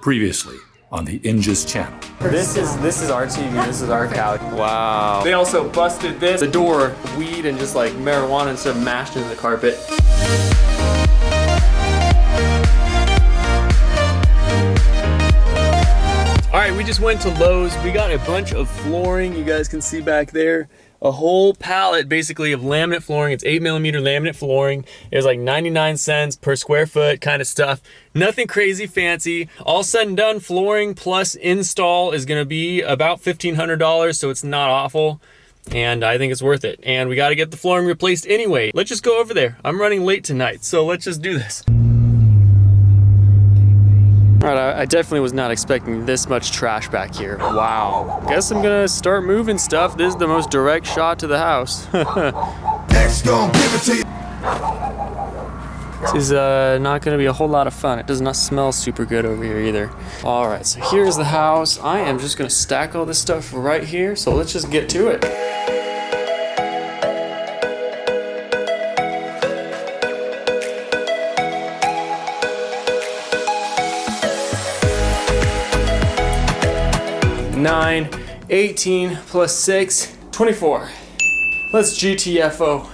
Previously on the Inja's channel. This is our TV, this is our couch. Wow. They also busted this, the door, weed and just like marijuana and stuff mashed into the carpet. All right, we just went to Lowe's. We got a bunch of flooring, you guys can see back there. A whole pallet basically of laminate flooring. It's 8mm laminate flooring. It was like 99 cents per square foot kind of stuff. Nothing crazy fancy. All said and done, flooring plus install is gonna be about $1,500, so it's not awful. And I think it's worth it. And we gotta get the flooring replaced anyway. Let's just go over there. I'm running late tonight, so let's just do this. All right, I definitely was not expecting this much trash back here. Wow. Guess I'm gonna start moving stuff. This is the most direct shot to the house. X gon' give it to you. This is not gonna be a whole lot of fun. It does not smell super good over here either. All right, so here's the house. I am just gonna stack all this stuff right here, so let's just get to it. 9, 18 plus 6, 24. Let's GTFO.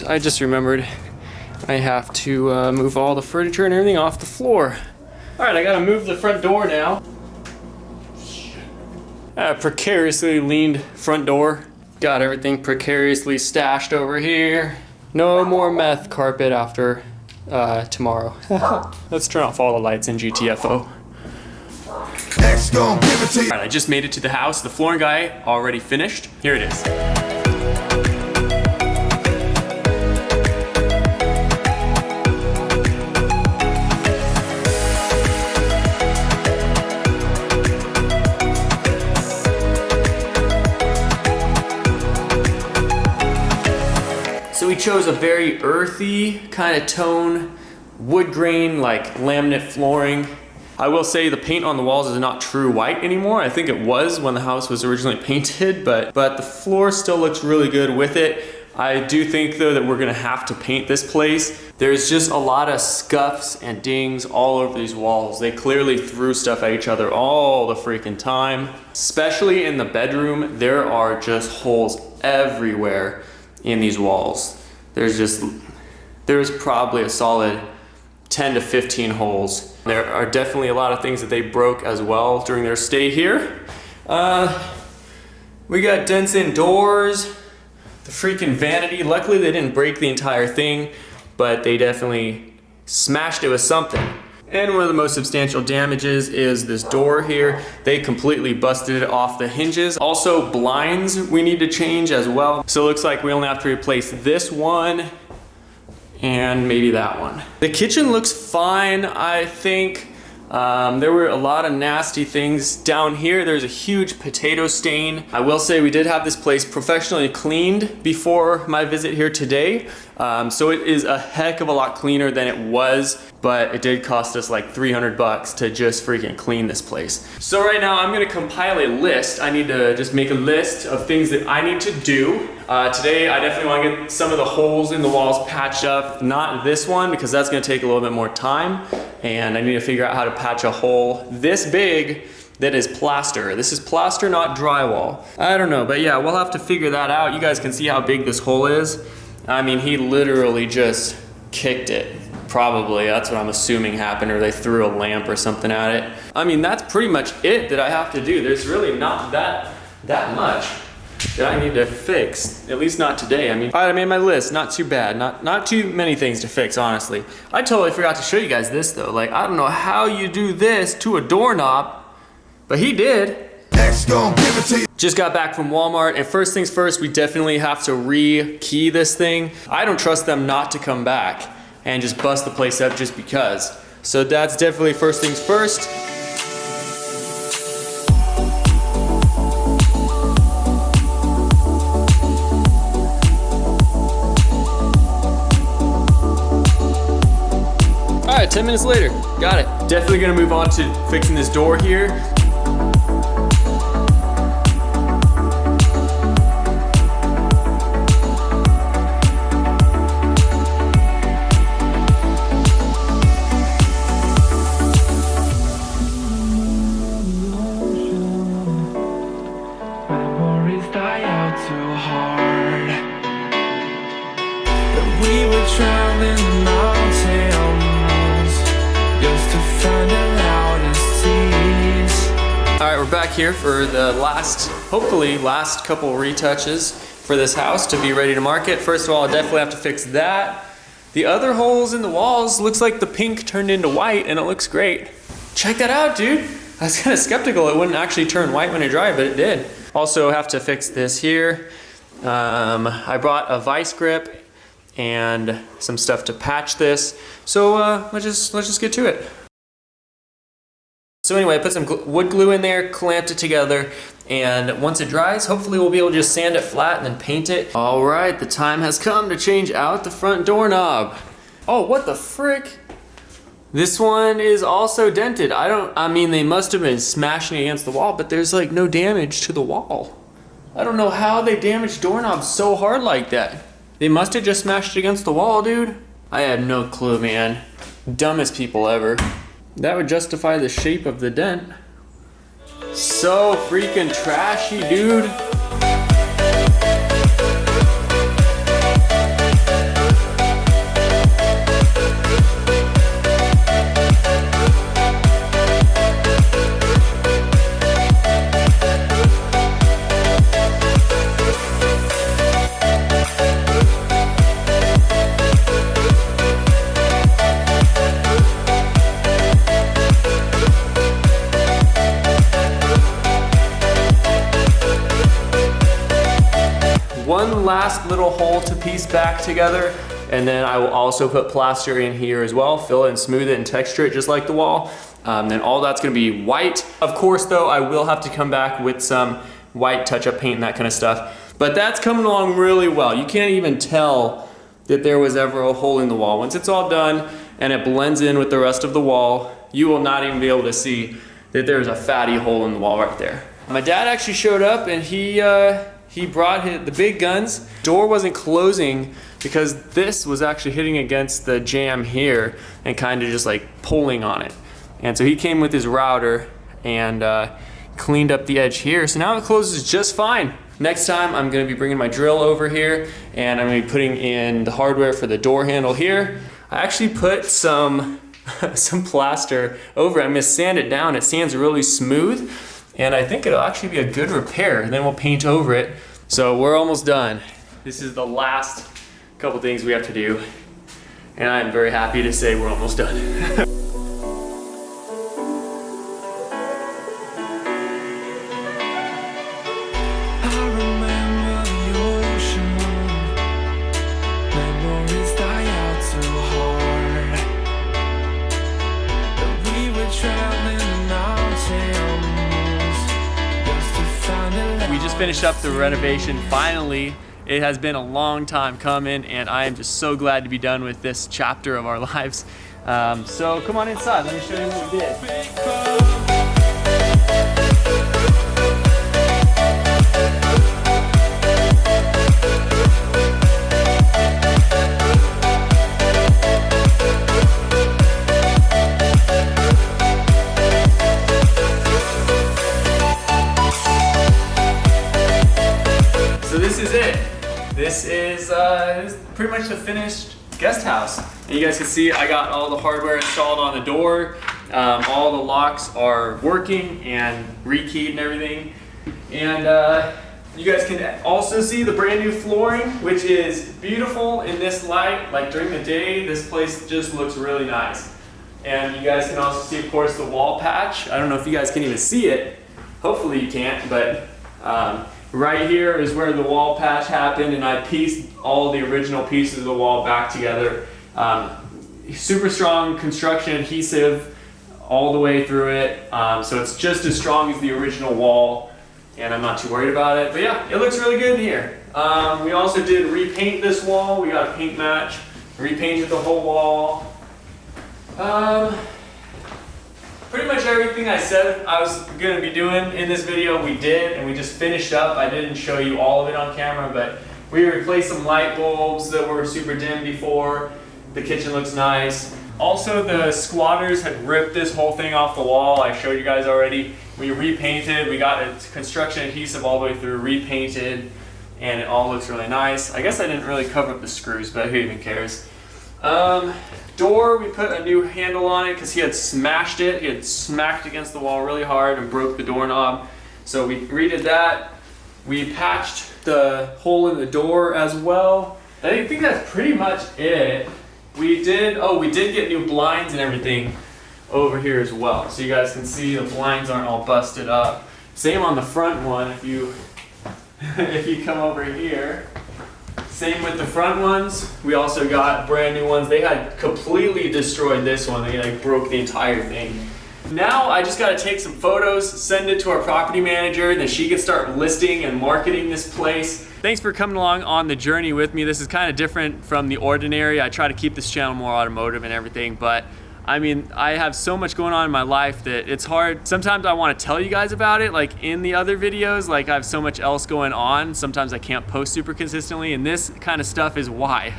I just remembered I have to move all the furniture and everything off the floor. All right, I gotta move the front door now. Precariously leaned front door. Got everything precariously stashed over here. No more meth carpet after tomorrow. Let's turn off all the lights in GTFO. X gon' give it to you. All right, I just made it to the house. The flooring guy already finished. Here it is. So we chose a very earthy kind of tone, wood grain, like laminate flooring. I will say the paint on the walls is not true white anymore. I think it was when the house was originally painted, but the floor still looks really good with it. I do think though that we're gonna have to paint this place. There's just a lot of scuffs and dings all over these walls. They clearly threw stuff at each other all the freaking time. Especially in the bedroom, there are just holes everywhere in these walls. There's probably a solid 10 to 15 holes. There are definitely a lot of things that they broke as well during their stay here. We got dents in doors, the freaking vanity. Luckily they didn't break the entire thing, but they definitely smashed it with something. And one of the most substantial damages is this door here. They completely busted it off the hinges. Also blinds we need to change as well. So it looks like we only have to replace this one and maybe that one. The kitchen looks fine, I think. There were a lot of nasty things down here. There's a huge potato stain. I will say we did have this place professionally cleaned before my visit here today. So it is a heck of a lot cleaner than it was, but it did cost us like 300 bucks to just freaking clean this place. So right now I'm gonna compile a list. I need to just make a list of things that I need to do. Today I definitely wanna get some of the holes in the walls patched up. Not this one, because that's gonna take a little bit more time. And I need to figure out how to patch a hole this big that is plaster. This is plaster, not drywall. I don't know, but yeah, we'll have to figure that out. You guys can see how big this hole is. I mean, he literally just kicked it. Probably, that's what I'm assuming happened, or they threw a lamp or something at it. I mean, that's pretty much it that I have to do. There's really not that much that I need to fix, at least not today. I mean, all right, I made my list, not too bad. Not too many things to fix, honestly. I totally forgot to show you guys this though. Like, I don't know how you do this to a doorknob, but he did. X gon' give it to you. Just got back from Walmart, and first things first, we definitely have to re-key this thing. I don't trust them not to come back and just bust the place up just because. So that's definitely first things first. All right, 10 minutes later, got it. Definitely gonna move on to fixing this door here. we're back here for the hopefully last couple retouches for this house to be ready to market. First of all, I definitely have to fix that. The other holes in the walls, looks like the pink turned into white and it looks great. Check that out, dude. I was kind of skeptical it wouldn't actually turn white when it dried, but it did. Also have to fix this here. I brought a vice grip and some stuff to patch this. So let's just get to it. So anyway, I put some wood glue in there, clamped it together, and once it dries, hopefully we'll be able to just sand it flat and then paint it. All right, the time has come to change out the front doorknob. Oh, what the frick? This one is also dented. I mean, they must have been smashing against the wall, but there's like no damage to the wall. I don't know how they damaged doorknobs so hard like that. They must have just smashed against the wall, dude. I have no clue, man. Dumbest people ever. That would justify the shape of the dent. So freaking trashy, dude. One last little hole to piece back together, and then I will also put plaster in here as well, fill it and smooth it and texture it just like the wall. Then all that's gonna be white. Of course though, I will have to come back with some white touch-up paint and that kind of stuff. But that's coming along really well. You can't even tell that there was ever a hole in the wall. Once it's all done and it blends in with the rest of the wall, you will not even be able to see that there's a fatty hole in the wall right there. My dad actually showed up and he brought the big guns. Door wasn't closing because this was actually hitting against the jamb here and kind of just like pulling on it. And so he came with his router and cleaned up the edge here. So now it closes just fine. Next time I'm gonna be bringing my drill over here and I'm gonna be putting in the hardware for the door handle here. I actually put some plaster over it. I'm gonna sand it down. It sands really smooth. And I think it'll actually be a good repair. And then we'll paint over it. So we're almost done. This is the last couple things we have to do. And I'm very happy to say we're almost done. We just finished up the renovation finally. It has been a long time coming and I am just so glad to be done with this chapter of our lives. So come on inside, let me show you what we did. So this is it. This is pretty much the finished guest house. And you guys can see I got all the hardware installed on the door. All the locks are working and rekeyed and everything. And you guys can also see the brand new flooring, which is beautiful in this light. Like during the day, this place just looks really nice. And you guys can also see, of course, the wall patch. I don't know if you guys can even see it. Hopefully you can't, but right here is where the wall patch happened, and I pieced all the original pieces of the wall back together. Super strong construction adhesive all the way through it, so it's just as strong as the original wall, and I'm not too worried about it. But yeah, it looks really good in here. We also did repaint this wall. We got a paint match, repainted the whole wall. Pretty much everything I said I was gonna be doing in this video, we did, and we just finished up. I didn't show you all of it on camera, but we replaced some light bulbs that were super dim before. The kitchen looks nice. Also, the squatters had ripped this whole thing off the wall. I showed you guys already. We repainted, we got a construction adhesive all the way through, repainted, and it all looks really nice. I guess I didn't really cover up the screws, but who even cares? Door, we put a new handle on it because he had smashed it. He had smacked against the wall really hard and broke the doorknob. So we redid that. We patched the hole in the door as well. I think that's pretty much it. We did get new blinds and everything over here as well. So you guys can see the blinds aren't all busted up. Same on the front one. If you come over here. Same with the front ones. We also got brand new ones. They had completely destroyed this one. They like broke the entire thing. Now I just gotta take some photos, send it to our property manager, then she can start listing and marketing this place. Thanks for coming along on the journey with me. This is kind of different from the ordinary. I try to keep this channel more automotive and everything, but I mean, I have so much going on in my life that it's hard. Sometimes I want to tell you guys about it, like in the other videos, like I have so much else going on. Sometimes I can't post super consistently, and this kind of stuff is why.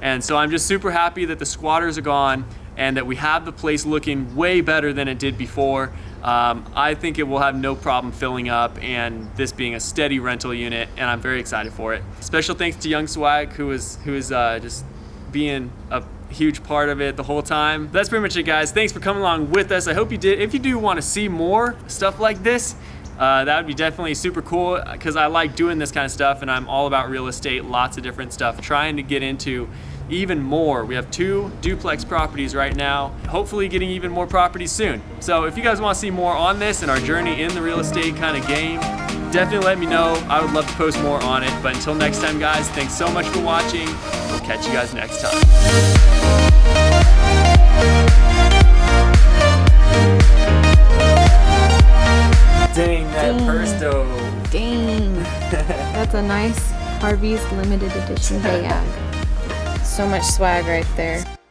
And so I'm just super happy that the squatters are gone and that we have the place looking way better than it did before. I think it will have no problem filling up and this being a steady rental unit, and I'm very excited for it. Special thanks to Young Swag, who is just being a huge part of it the whole time. That's pretty much it, guys. Thanks for coming along with us. I hope you did. If you do want to see more stuff like this, that would be definitely super cool, because I like doing this kind of stuff and I'm all about real estate, lots of different stuff, trying to get into even more. We have 2 duplex properties right now, hopefully getting even more properties soon. So if you guys want to see more on this and our journey in the real estate kind of game, definitely let me know. I would love to post more on it. But until next time, guys, thanks so much for watching. We'll catch you guys next time. Dang, that purse though. Dang. That's a nice Harvey's limited edition bag. So much swag right there.